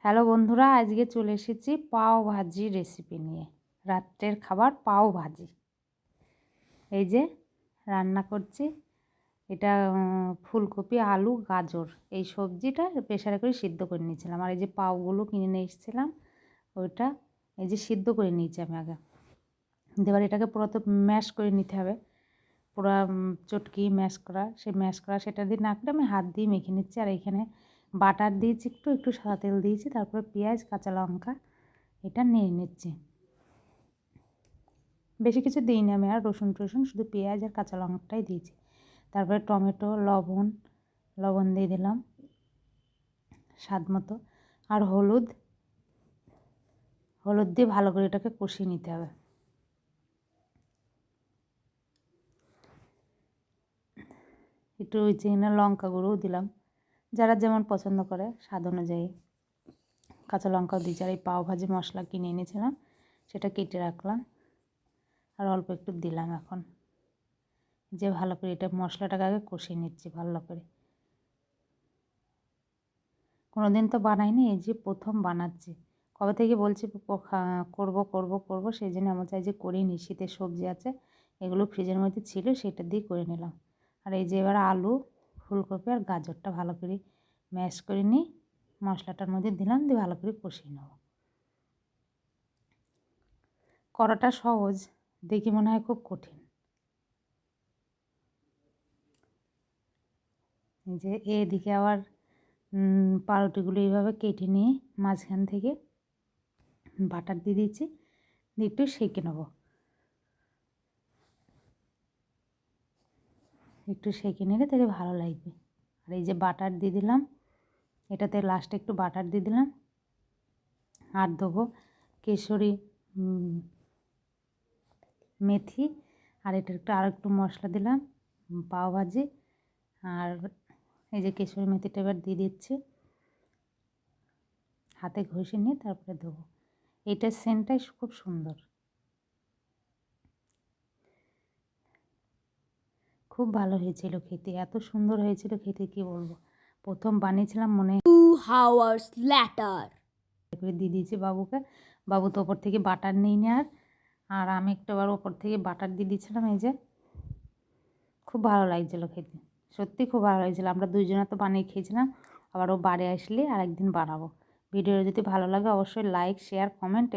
Hello বন্ধুরা, আজকে চলে এসেছি পাও ভাজি রেসিপি নিয়ে। রাত্রের খাবার পাও ভাজি। এই যে রান্না করছি, এটা ফুলকপি, আলু, গাজর এই সবজিটা প্রেসারে করে সিদ্ধ করে নিয়েছিলাম। আর এই যে পাওগুলো কিনে নিয়ে এসেছিলাম, ওইটা এই যে সিদ্ধ করে নিয়েছি আমি আগে। এবার এটাকে পুরো তো ম্যাশ করে নিতে হবে, পুরো চটকি ম্যাশ করা, সেই ম্যাশ করা সেটা দিয়ে না করে আমি হাত দিয়ে মেখে নিচ্ছি। আর এখানে বাটার দিয়েছি, একটু সাদা তেল দিয়েছি, তারপরে পেঁয়াজ, কাঁচা লঙ্কা এটা নিয়ে নিচ্ছি। বেশি কিছু দিইনি আমি, আর রসুন টসুন, শুধু পেঁয়াজ আর কাঁচা লঙ্কাটাই দিয়েছি। তারপরে টমেটো, লবণ দিয়ে দিলাম স্বাদ মতো, আর হলুদ দিয়ে ভালো করে এটাকে কষিয়ে নিতে হবে। একটু ওই চিকেনের লঙ্কা গুঁড়োও দিলাম, যারা যেমন পছন্দ করে স্বাদ অনুযায়ী। কাঁচা লঙ্কাও দিয়েছি। আর এই পাও ভাজি মশলা কিনে এনেছিলাম, সেটা কেটে রাখলাম, আর অল্প একটু দিলাম। এখন যে ভালো করে এটা মশলাটাকে আগে কষিয়ে নিচ্ছি ভালো করে। কোনো দিন তো বানাইনি, এই যে প্রথম বানাচ্ছি। কবে থেকে বলছি করব, সেই জন্য আমার চাই যে করিনি। শীতের সবজি আছে, এগুলো ফ্রিজের মধ্যে ছিল, সেটা দিয়ে করে নিলাম। আর এই যে এবার আলু, ফুলকপি আর গাজরটা ভালো করে ম্যাশ করে নিই, মশলাটার মধ্যে দিলাম, দিয়ে ভালো করে কষিয়ে নেব। করাটা সহজ, দেখি মনে হয় খুব কঠিন। এই যে এদিকে আবার পাউরুটিগুলো এইভাবে কেটে নিয়ে মাঝখান থেকে বাটার দিয়ে দিচ্ছি, দিয়ে একটু সেঁকে নেব। একটু সেঁকে নিলে তাহলে ভালো লাগবে। আর এই যে বাটার দিয়ে দিলাম, এটাতে লাস্টে একটু বাটার দিয়ে দিলাম। আর দেবো কেশরি, মেথি, আর এটা আর একটু মশলা দিলাম, পাও ভাজি। আর এই যে কেশরি মেথিটা এবার দিয়ে দিচ্ছি, হাতে ঘষে নিয়ে তারপরে দেবো। এইটার সেন্টটাই খুব সুন্দর, খুব ভালো হয়েছিল খেতে, এত সুন্দর হয়েছিল খেতে কি বলবো। প্রথম বানিয়েছিলাম মনে 2 hours later. করে দিয়ে দিয়েছি বাবুকে। বাবু তো ওপর থেকে বাটার নিয়ে নেয়, আর আমি একটু আবার ওপর থেকে বাটার দিয়ে দিয়েছিলাম। এই যে খুব ভালো লাগছিলো খেতে, সত্যি খুব ভালো লাগছিলো। আমরা দুইজনে তো বানিয়ে খেয়েছিলাম, আবার ও বাড়ি আসলে আর একদিন বানাবো। ভিডিও যদি ভালো লাগে অবশ্যই লাইক, শেয়ার, কমেন্ট